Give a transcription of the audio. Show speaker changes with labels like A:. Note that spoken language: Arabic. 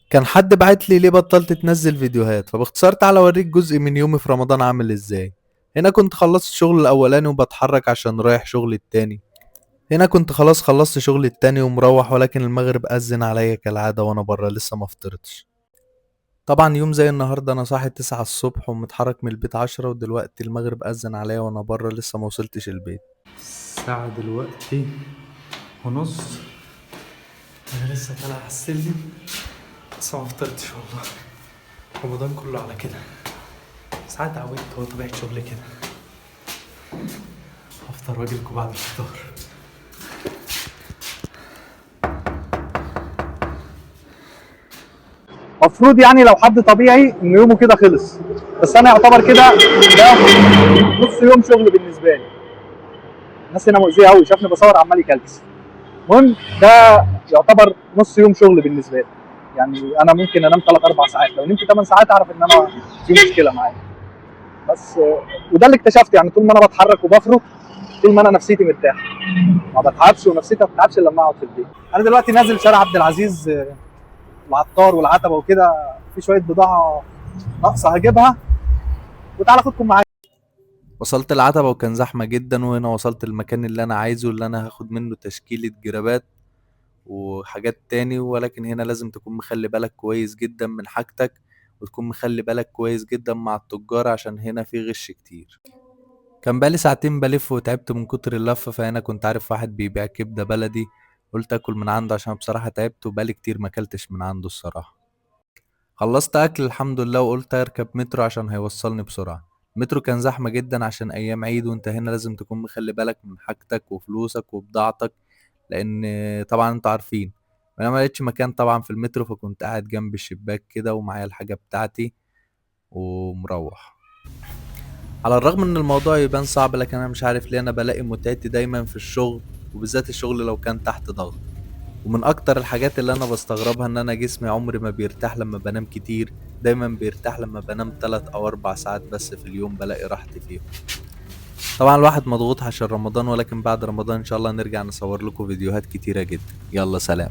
A: كان حد بعت لي ليه بطلت تنزل فيديوهات، فباختصار تعالى اوريك جزء من يومي في رمضان عامل ازاي. هنا كنت خلصت الشغل الاولاني وبتحرك عشان رايح شغل التاني. هنا كنت خلاص خلصت شغل التاني ومروح، ولكن المغرب أذن عليا كالعادة وانا برا لسه ما فطرتش. طبعا يوم زي النهاردة انا صاحي 9 الصبح ومتحرك من البيت 10، ودلوقتي المغرب أذن عليا وانا برا لسه ما وصلتش البيت.
B: الساعة دلوقتي ونص. أنا لسه طالع على السلم، لسه ما فطرتش والله. رمضان كله على كده، ساعات اتعودت، هو طبيعة شغلي كده. هفطر واجيلكوا بعد الفطار.
C: المفروض يعني لو حد طبيعي ان يومه كده خلص، بس انا يعتبر كده ده نص يوم شغل بالنسبه لي. الناس هنا مؤذيه قوي، شافني بصور عمال يكلكس. المهم ده يعتبر نص يوم شغل بالنسبه لي. يعني انا ممكن انام 3 4 ساعات، لو نمت 8 ساعات اعرف ان انا في مشكله معايا. بس وده اللي اكتشفته، يعني طول ما انا بتحرك وبفرك، طول ما انا نفسيتي مرتاحه، ما بتعبش ونفسيتي ما بتتعبش إلا لما اقعد في البيت. انا دلوقتي نازل شارع عبد العزيز، العطار والعتبه وكده، في شويه بضاعه ناقصه هجيبها، وتعالى خدكم معايا.
A: وصلت العتبة وكان زحمة جدا، وهنا وصلت المكان اللي انا عايزه، اللي انا هاخد منه تشكيلة جرابات وحاجات تاني. ولكن هنا لازم تكون مخلي بالك كويس جدا من حاجتك، وتكون مخلي بالك كويس جدا مع التجار عشان هنا في غش كتير. كان بقالي ساعتين بلف وتعبت من كتر اللفة، فهنا كنت عارف واحد بيبيع كبدة بلدي، قلت اكل من عنده عشان بصراحة تعبت وبقالي كتير ما اكلتش من عنده الصراحة. خلصت اكل الحمد لله وقلت اركب مترو عشان هيوصلني بسرعة. المترو كان زحمة جدا عشان ايام عيد، وانت هنا لازم تكون مخلي بالك من حاجتك وفلوسك وبضاعتك، لان طبعا انتوا عارفين. انا ما لقيتش مكان طبعا في المترو، فكنت قاعد جنب الشباك كده ومعايا الحاجة بتاعتي ومروح. على الرغم ان الموضوع يبان صعب، لكن انا مش عارف ليه انا بلاقي متعتي دايما في الشغل، وبالذات الشغل لو كان تحت ضغط. ومن اكتر الحاجات اللي انا بستغربها ان انا جسمي عمري ما بيرتاح لما بنام كتير، دايما بيرتاح لما بنام 3 او 4 ساعات بس في اليوم بلاقي راحتي فيهم. طبعا الواحد مضغوط عشان رمضان، ولكن بعد رمضان ان شاء الله نرجع نصور لكم فيديوهات كتيرة جدا. يلا سلام.